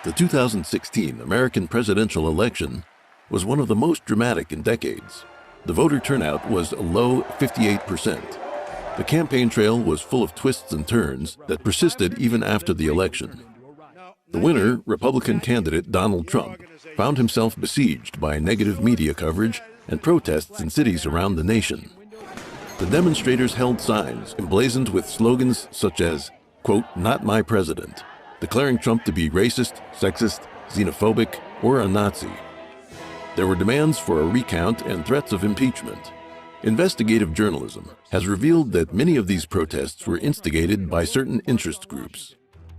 The 2016 American presidential election was one of the most dramatic in decades. The voter turnout was a low 58%. The campaign trail was full of twists and turns that persisted even after the election. The winner, Republican candidate Donald Trump, found himself besieged by negative media coverage and protests in cities around the nation. The demonstrators held signs emblazoned with slogans such as, quote, "Not my president," declaring Trump to be racist, sexist, xenophobic, or a Nazi. There were demands for a recount and threats of impeachment. Investigative journalism has revealed that many of these protests were instigated by certain interest groups.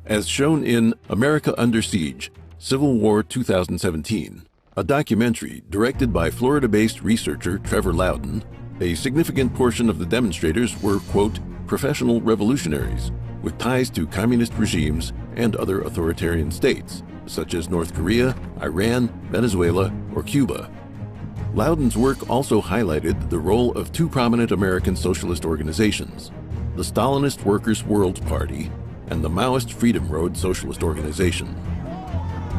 As shown in America Under Siege, Civil War 2017, a documentary directed by Florida-based researcher Trevor Loudon, a significant portion of the demonstrators were, quote, "professional revolutionaries with ties to communist regimes and other authoritarian states, such as North Korea, Iran, Venezuela, or Cuba." Loudon's work also highlighted the role of two prominent American socialist organizations, the Stalinist Workers' World Party and the Maoist Freedom Road Socialist Organization.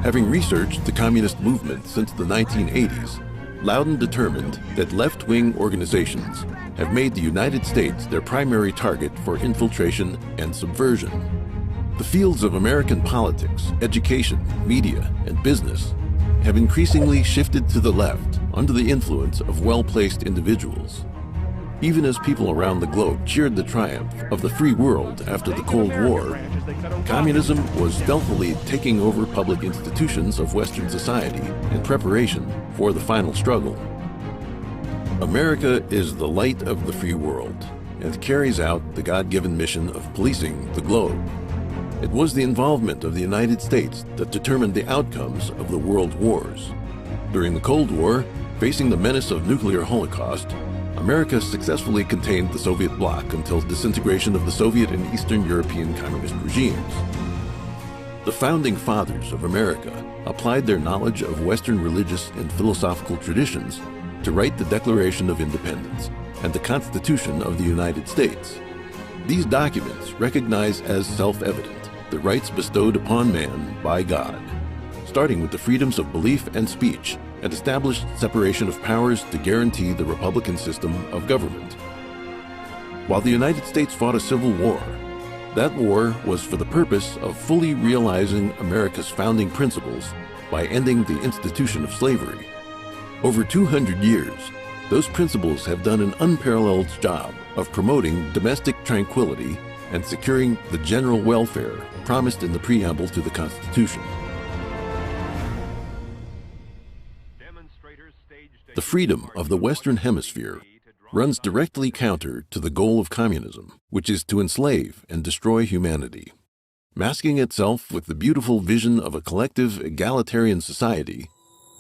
Having researched the communist movement since the 1980s, Loudon determined that left-wing organizations have made the United States their primary target for infiltration and subversion. The fields of American politics, education, media, and business have increasingly shifted to the left under the influence of well-placed individuals. Even as people around the globe cheered the triumph of the free world after the Cold War, communism was stealthily taking over public institutions of Western society in preparation for the final struggle. America is the light of the free world and carries out the God-given mission of policing the globe. It was the involvement of the United States that determined the outcomes of the world wars. During the Cold War, facing the menace of nuclear holocaust, America successfully contained the Soviet bloc until disintegration of the Soviet and Eastern European communist regimes. The founding fathers of America applied their knowledge of Western religious and philosophical traditions to write the Declaration of Independence and the Constitution of the United States. These documents recognize as self-evident the rights bestowed upon man by God, starting with the freedoms of belief and speech, and established separation of powers to guarantee the republican system of government. While the United States fought a civil war, that war was for the purpose of fully realizing America's founding principles by ending the institution of slavery. Over 200 years, those principles have done an unparalleled job of promoting domestic tranquility and securing the general welfare promised in the preamble to the Constitution. The freedom of the Western Hemisphere runs directly counter to the goal of communism, which is to enslave and destroy humanity. Masking itself with the beautiful vision of a collective egalitarian society,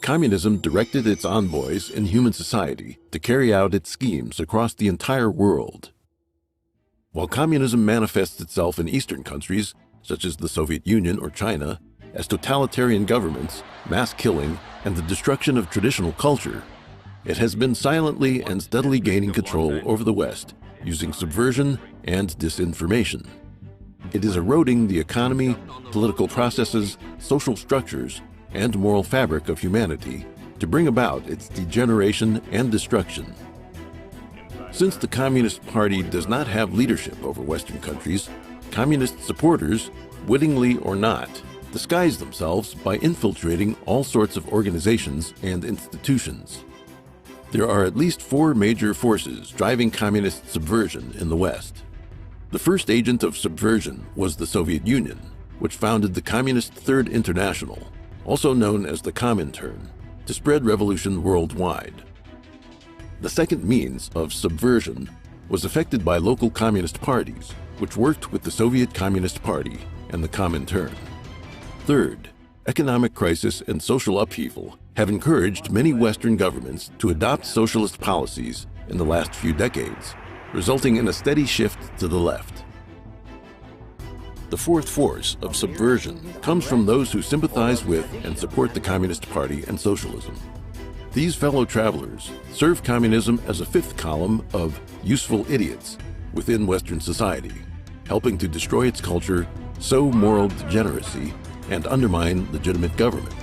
communism directed its envoys in human society to carry out its schemes across the entire world. While communism manifests itself in Eastern countries, such as the Soviet Union or China, as totalitarian governments, mass killing, and the destruction of traditional culture, it has been silently and steadily gaining control over the West using subversion and disinformation. It is eroding the economy, political processes, social structures, and moral fabric of humanity to bring about its degeneration and destruction. Since the Communist Party does not have leadership over Western countries, communist supporters, wittingly or not, disguise themselves by infiltrating all sorts of organizations and institutions. There are at least four major forces driving communist subversion in the West. The first agent of subversion was the Soviet Union, which founded the Communist Third International, also known as the Comintern, to spread revolution worldwide. The second means of subversion was effected by local communist parties, which worked with the Soviet Communist Party and the Comintern. Third, economic crisis and social upheaval have encouraged many Western governments to adopt socialist policies in the last few decades, resulting in a steady shift to the left. The fourth force of subversion comes from those who sympathize with and support the Communist Party and socialism. These fellow travelers serve communism as a fifth column of useful idiots within Western society, helping to destroy its culture, sow moral degeneracy, and undermine legitimate government.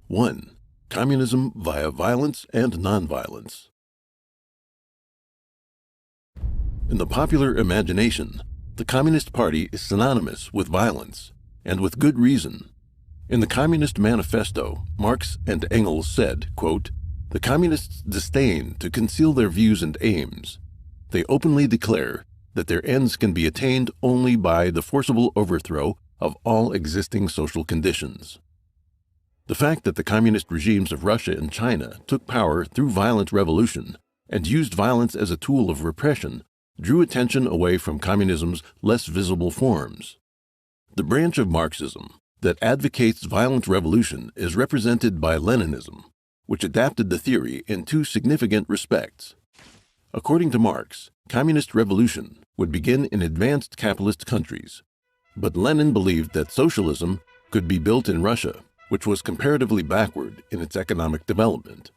One, communism via violence and nonviolence. In the popular imagination, the Communist Party is synonymous with violence, and with good reason. In the Communist Manifesto, Marx and Engels said, quote, "The communists disdain to conceal their views and aims. They openly declare that their ends can be attained only by the forcible overthrow of all existing social conditions." The fact that the communist regimes of Russia and China took power through violent revolution and used violence as a tool of repression drew attention away from communism's less visible forms. The branch of Marxism that advocates violent revolution is represented by Leninism, which adapted the theory in two significant respects. According to Marx, communist revolution would begin in advanced capitalist countries, but Lenin believed that socialism could be built in Russia, which was comparatively backward in its economic development.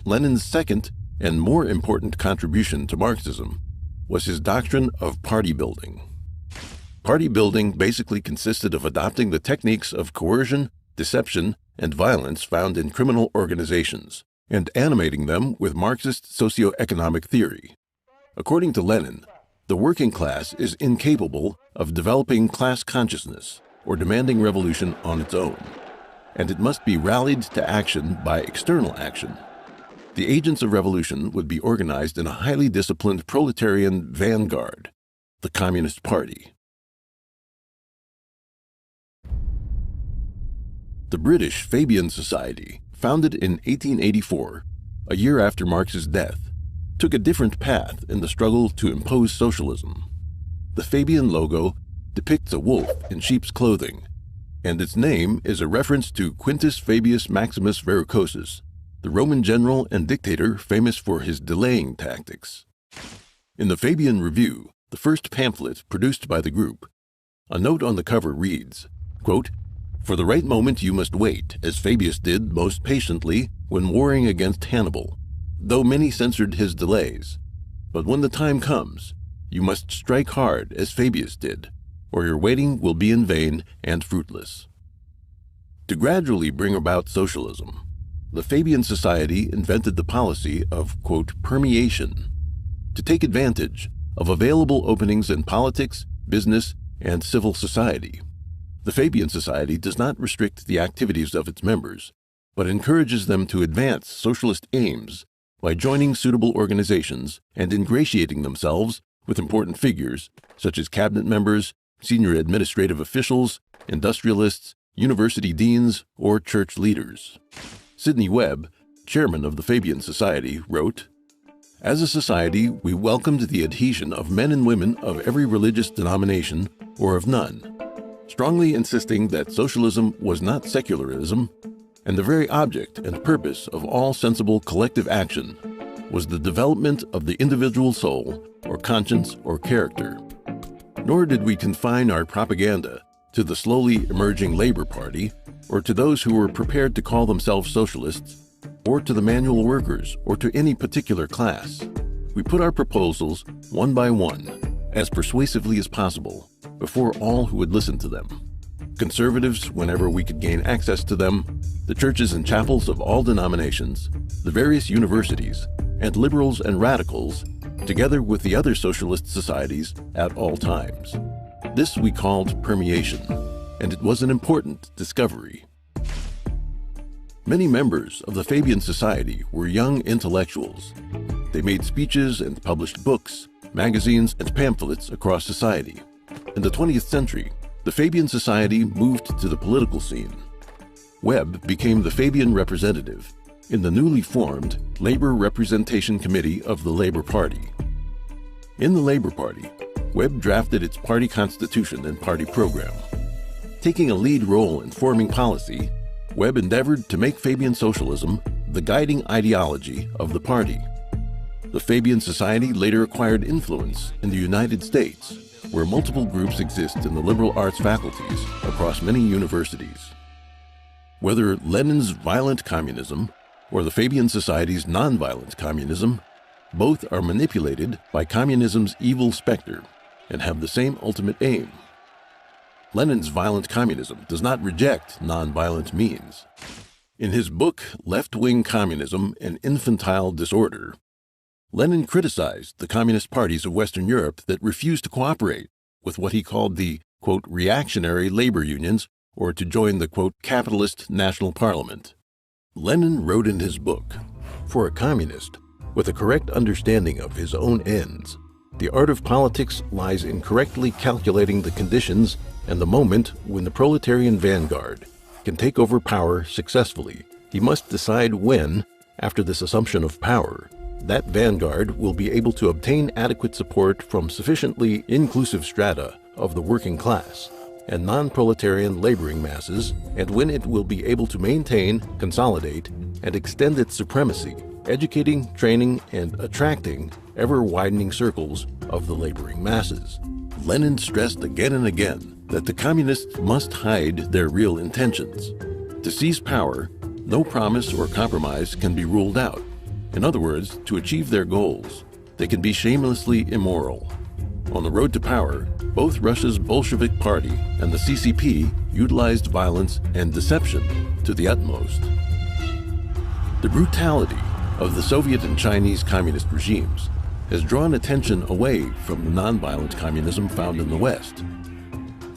Lenin's second and more important contribution to Marxism was his doctrine of party building. Party building basically consisted of adopting the techniques of coercion, deception, and violence found in criminal organizations, and animating them with Marxist socio-economic theory. According to Lenin, the working class is incapable of developing class consciousness or demanding revolution on its own, and it must be rallied to action by external action. The agents of revolution would be organized in a highly disciplined proletarian vanguard, the Communist Party. The British Fabian Society, founded in 1884, a year after Marx's death, took a different path in the struggle to impose socialism. The Fabian logo depicts a wolf in sheep's clothing, and its name is a reference to Quintus Fabius Maximus Verrucosus, the Roman general and dictator famous for his delaying tactics. In the Fabian Review, the first pamphlet produced by the group, a note on the cover reads, quote, "For the right moment you must wait, as Fabius did most patiently when warring against Hannibal, though many censored his delays. But when the time comes, you must strike hard as Fabius did, or your waiting will be in vain and fruitless." To gradually bring about socialism, the Fabian Society invented the policy of, quote, "permeation," to take advantage of available openings in politics, business, and civil society. The Fabian Society does not restrict the activities of its members, but encourages them to advance socialist aims by joining suitable organizations and ingratiating themselves with important figures such as cabinet members, senior administrative officials, industrialists, university deans, or church leaders. Sidney Webb, chairman of the Fabian Society, wrote, "As a society, we welcomed the adhesion of men and women of every religious denomination or of none, strongly insisting that socialism was not secularism, and the very object and purpose of all sensible collective action was the development of the individual soul or conscience or character. Nor did we confine our propaganda to the slowly emerging Labor Party, or to those who were prepared to call themselves socialists, or to the manual workers, or to any particular class. We put our proposals, one by one, as persuasively as possible, before all who would listen to them. Conservatives, whenever we could gain access to them, the churches and chapels of all denominations, the various universities, and liberals and radicals, together with the other socialist societies at all times. This we called permeation, and it was an important discovery. Many members of the Fabian Society were young intellectuals. They made speeches and published books, magazines, and pamphlets across society. In the 20th century, the Fabian Society moved to the political scene. Webb became the Fabian representative in the newly formed Labor Representation Committee of the Labor Party. In the Labor Party, Webb drafted its party constitution and party program. Taking a lead role in forming policy, Webb endeavored to make Fabian socialism the guiding ideology of the party. The Fabian Society later acquired influence in the United States, where multiple groups exist in the liberal arts faculties across many universities. Whether Lenin's violent communism or the Fabian Society's nonviolent communism, both are manipulated by communism's evil specter and have the same ultimate aim. Lenin's violent communism does not reject nonviolent means. In his book, Left-Wing Communism and Infantile Disorder, Lenin criticized the communist parties of Western Europe that refused to cooperate with what he called the, quote, reactionary labor unions, or to join the, quote, capitalist national parliament. Lenin wrote in his book, "For a communist, with a correct understanding of his own ends, the art of politics lies in correctly calculating the conditions and the moment when the proletarian vanguard can take over power successfully. He must decide when, after this assumption of power, that vanguard will be able to obtain adequate support from sufficiently inclusive strata of the working class and non-proletarian laboring masses, and when it will be able to maintain, consolidate, and extend its supremacy, educating, training, and attracting ever-widening circles of the laboring masses." Lenin stressed again and again that the communists must hide their real intentions. To seize power, no promise or compromise can be ruled out. In other words, to achieve their goals, they can be shamelessly immoral. On the road to power, both Russia's Bolshevik Party and the CCP utilized violence and deception to the utmost. The brutality of the Soviet and Chinese communist regimes has drawn attention away from the nonviolent communism found in the West.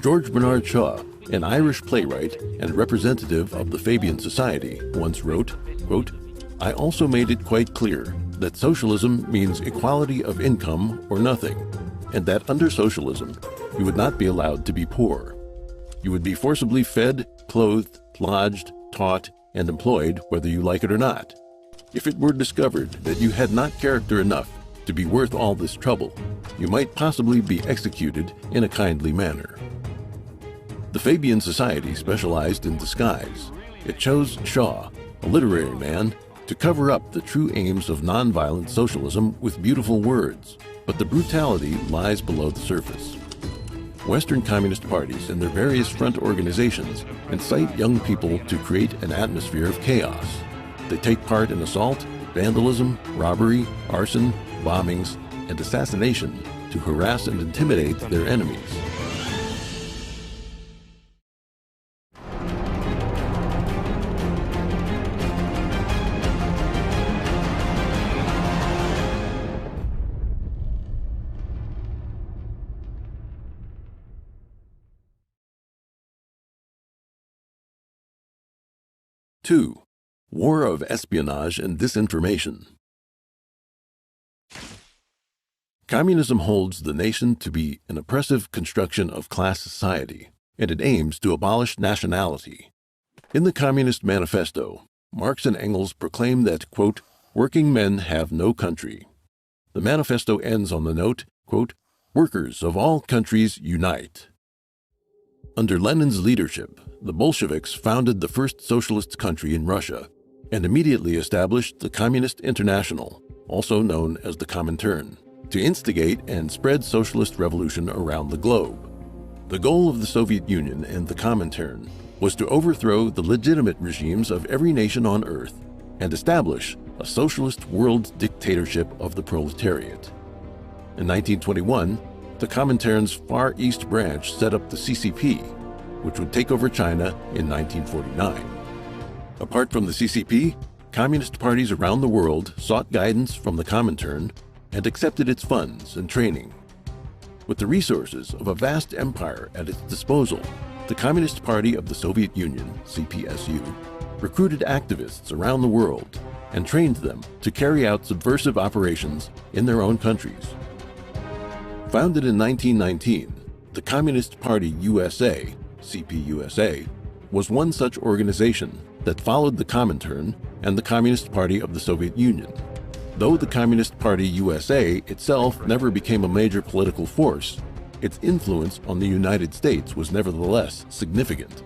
George Bernard Shaw, an Irish playwright and representative of the Fabian Society, once wrote, quote, "I also made it quite clear that socialism means equality of income or nothing, and that under socialism you would not be allowed to be poor. You would be forcibly fed, clothed, lodged, taught, and employed whether you like it or not. If it were discovered that you had not character enough to be worth all this trouble, you might possibly be executed in a kindly manner." The Fabian Society specialized in disguise. It chose Shaw, a literary man, to cover up the true aims of nonviolent socialism with beautiful words, but the brutality lies below the surface. Western communist parties and their various front organizations incite young people to create an atmosphere of chaos. They take part in assault, vandalism, robbery, arson, bombings, and assassination to harass and intimidate their enemies. Two, War of Espionage and Disinformation. Communism holds the nation to be an oppressive construction of class society, and it aims to abolish nationality. In the Communist Manifesto, Marx and Engels proclaim that, quote, "working men have no country." The manifesto ends on the note, quote, "Workers of all countries unite." Under Lenin's leadership, the Bolsheviks founded the first socialist country in Russia and immediately established the Communist International, also known as the Comintern, to instigate and spread socialist revolution around the globe. The goal of the Soviet Union and the Comintern was to overthrow the legitimate regimes of every nation on earth and establish a socialist world dictatorship of the proletariat. In 1921, the Comintern's Far East branch set up the CCP, which would take over China in 1949. Apart from the CCP, communist parties around the world sought guidance from the Comintern and accepted its funds and training. With the resources of a vast empire at its disposal, the Communist Party of the Soviet Union, CPSU, recruited activists around the world and trained them to carry out subversive operations in their own countries. Founded in 1919, the Communist Party USA, CPUSA, was one such organization that followed the Comintern and the Communist Party of the Soviet Union. Though the Communist Party USA itself never became a major political force, its influence on the United States was nevertheless significant.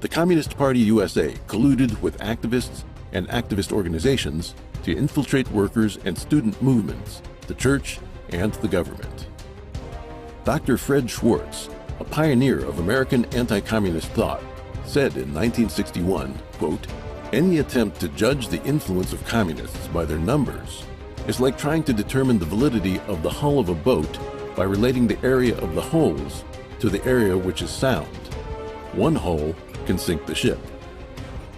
The Communist Party USA colluded with activists and activist organizations to infiltrate workers and student movements, the church, and the government. Dr. Fred Schwartz, a pioneer of American anti-communist thought, said in 1961, quote, "Any attempt to judge the influence of communists by their numbers is like trying to determine the validity of the hull of a boat by relating the area of the holes to the area which is sound. One hole can sink the ship."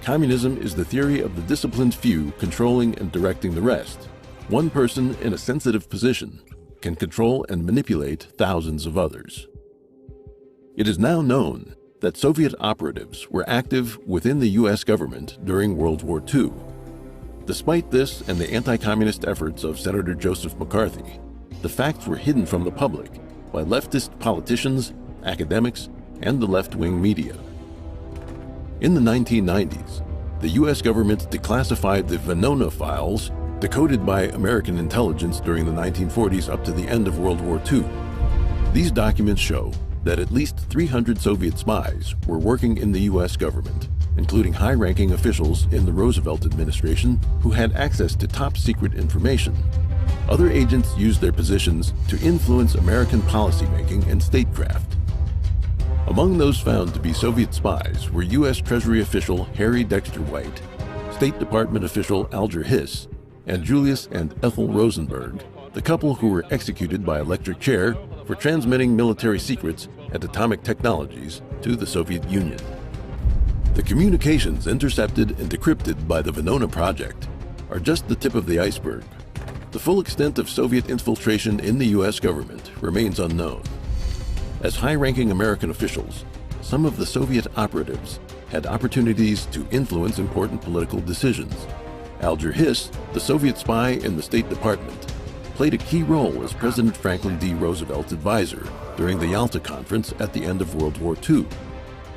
Communism is the theory of the disciplined few controlling and directing the rest. One person in a sensitive position can control and manipulate thousands of others. It is now known that Soviet operatives were active within the U.S. government during World War II. Despite this and the anti-communist efforts of Senator Joseph McCarthy, the facts were hidden from the public by leftist politicians, academics, and the left-wing media. In the 1990s, the U.S. government declassified the Venona files decoded by American intelligence during the 1940s up to the end of World War II. These documents show that at least 300 Soviet spies were working in the U.S. government, including high-ranking officials in the Roosevelt administration who had access to top-secret information. Other agents used their positions to influence American policymaking and statecraft. Among those found to be Soviet spies were U.S. Treasury official Harry Dexter White, State Department official Alger Hiss, and Julius and Ethel Rosenberg, the couple who were executed by electric chair for transmitting military secrets and atomic technologies to the Soviet Union. The communications intercepted and decrypted by the Venona project are just the tip of the iceberg. The full extent of Soviet infiltration in the U.S. government remains unknown. As high-ranking American officials, some of the Soviet operatives had opportunities to influence important political decisions. Alger Hiss, the Soviet spy in the State Department, played a key role as President Franklin D. Roosevelt's advisor during the Yalta Conference at the end of World War II.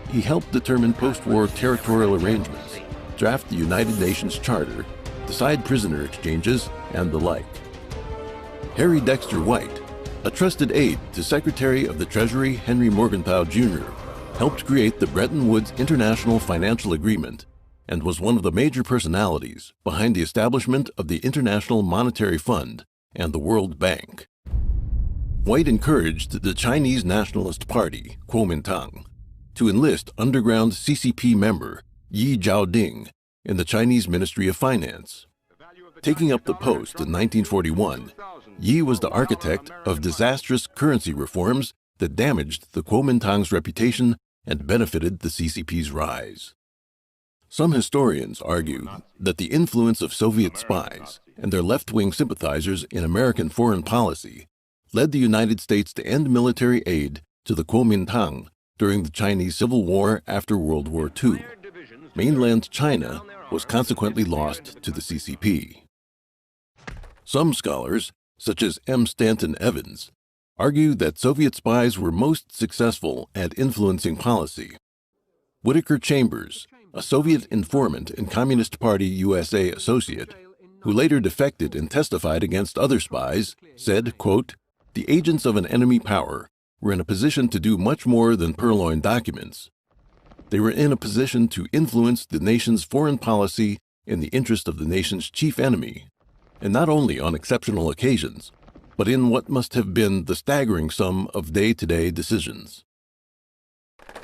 He helped determine post-war territorial arrangements, draft the United Nations Charter, decide prisoner exchanges, and the like. Harry Dexter White, a trusted aide to Secretary of the Treasury Henry Morgenthau Jr., helped create the Bretton Woods International Financial Agreement and was one of the major personalities behind the establishment of the International Monetary Fund and the World Bank. White encouraged the Chinese Nationalist Party, Kuomintang, to enlist underground CCP member Yi Zhaoding in the Chinese Ministry of Finance. Taking up the post in 1941, Yi was the architect of disastrous currency reforms that damaged the Kuomintang's reputation and benefited the CCP's rise. Some historians argue that the influence of Soviet spies and their left-wing sympathizers in American foreign policy led the United States to end military aid to the Kuomintang during the Chinese Civil War after World War II. Mainland China was consequently lost to the CCP. Some scholars, such as M. Stanton Evans, argue that Soviet spies were most successful at influencing policy. Whittaker Chambers, a Soviet informant and Communist Party USA associate, who later defected and testified against other spies, said, quote, "The agents of an enemy power were in a position to do much more than purloin documents. They were in a position to influence the nation's foreign policy in the interest of the nation's chief enemy, and not only on exceptional occasions, but in what must have been the staggering sum of day-to-day decisions."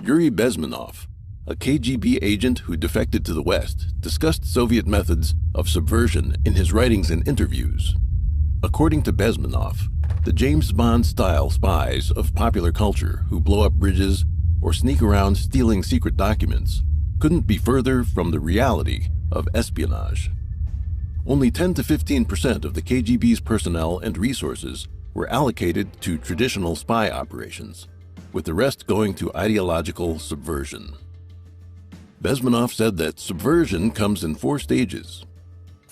Yuri Bezmenov, a KGB agent who defected to the West, discussed Soviet methods of subversion in his writings and interviews. According to Bezmenov, the James Bond-style spies of popular culture who blow up bridges or sneak around stealing secret documents couldn't be further from the reality of espionage. Only 10 to 15% of the KGB's personnel and resources were allocated to traditional spy operations, with the rest going to ideological subversion. Bezmenov said that subversion comes in 4 stages.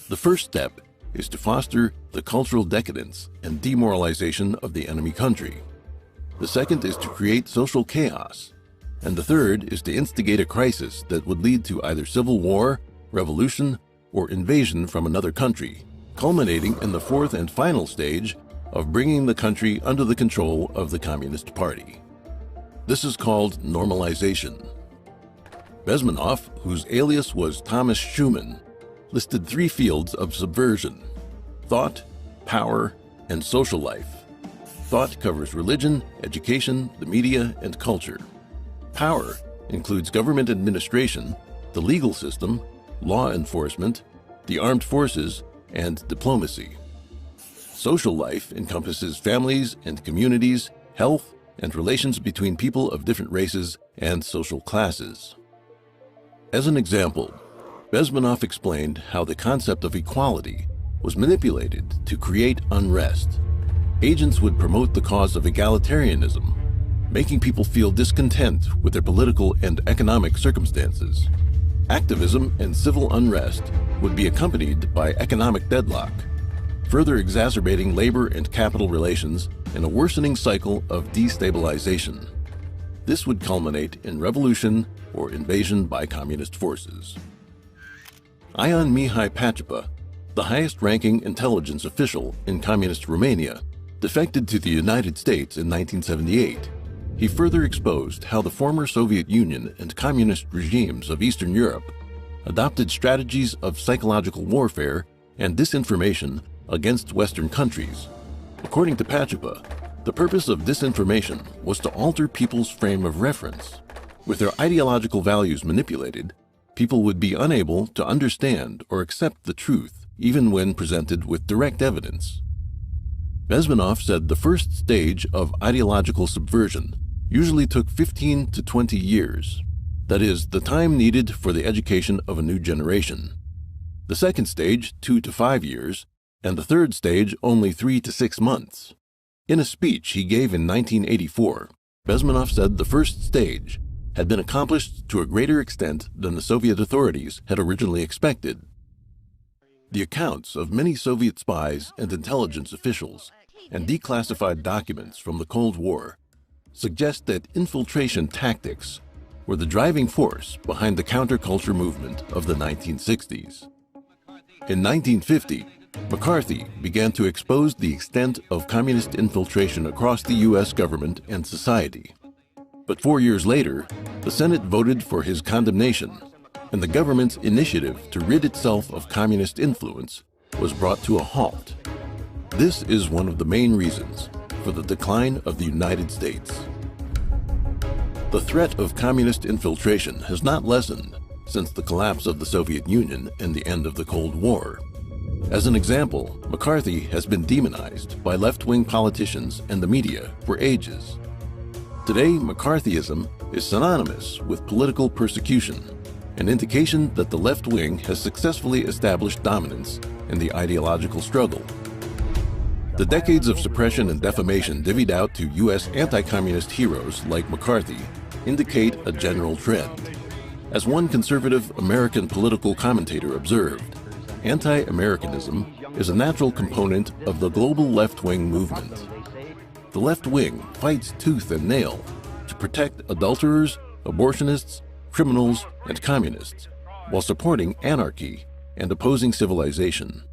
The first step is to foster the cultural decadence and demoralization of the enemy country. The second is to create social chaos. And the third is to instigate a crisis that would lead to either civil war, revolution, or invasion from another country, culminating in the fourth and final stage of bringing the country under the control of the Communist Party. This is called normalization. Bezmenov, whose alias was Thomas Schumann, listed 3 fields of subversion: thought, power, and social life. Thought covers religion, education, the media, and culture. Power includes government administration, the legal system, law enforcement, the armed forces, and diplomacy. Social life encompasses families and communities, health, and relations between people of different races and social classes. As an example, Bezmenov explained how the concept of equality was manipulated to create unrest. Agents would promote the cause of egalitarianism, making people feel discontent with their political and economic circumstances. Activism and civil unrest would be accompanied by economic deadlock, further exacerbating labor and capital relations in a worsening cycle of destabilization. This would culminate in revolution or invasion by communist forces. Ion Mihai Pacepa, the highest-ranking intelligence official in communist Romania, defected to the United States in 1978. He further exposed how the former Soviet Union and communist regimes of Eastern Europe adopted strategies of psychological warfare and disinformation against Western countries. According to Pacepa, the purpose of disinformation was to alter people's frame of reference. With their ideological values manipulated, people would be unable to understand or accept the truth, even when presented with direct evidence. Bezmenov said the first stage of ideological subversion usually took 15 to 20 years. That is, the time needed for the education of a new generation. The second stage, 2 to 5 years, and the third stage, only 3 to 6 months. In a speech he gave in 1984, Bezmenov said the first stage had been accomplished to a greater extent than the Soviet authorities had originally expected. The accounts of many Soviet spies and intelligence officials and declassified documents from the Cold War suggest that infiltration tactics were the driving force behind the counterculture movement of the 1960s. In 1950, McCarthy began to expose the extent of communist infiltration across the U.S. government and society. But 4 years later, the Senate voted for his condemnation, and the government's initiative to rid itself of communist influence was brought to a halt. This is one of the main reasons for the decline of the United States. The threat of communist infiltration has not lessened since the collapse of the Soviet Union and the end of the Cold War. As an example, McCarthy has been demonized by left-wing politicians and the media for ages. Today, McCarthyism is synonymous with political persecution, an indication that the left wing has successfully established dominance in the ideological struggle. The decades of suppression and defamation divvied out to U.S. anti-communist heroes like McCarthy indicate a general trend. As one conservative American political commentator observed, anti-Americanism is a natural component of the global left-wing movement. The left wing fights tooth and nail to protect adulterers, abortionists, criminals, and communists, while supporting anarchy and opposing civilization.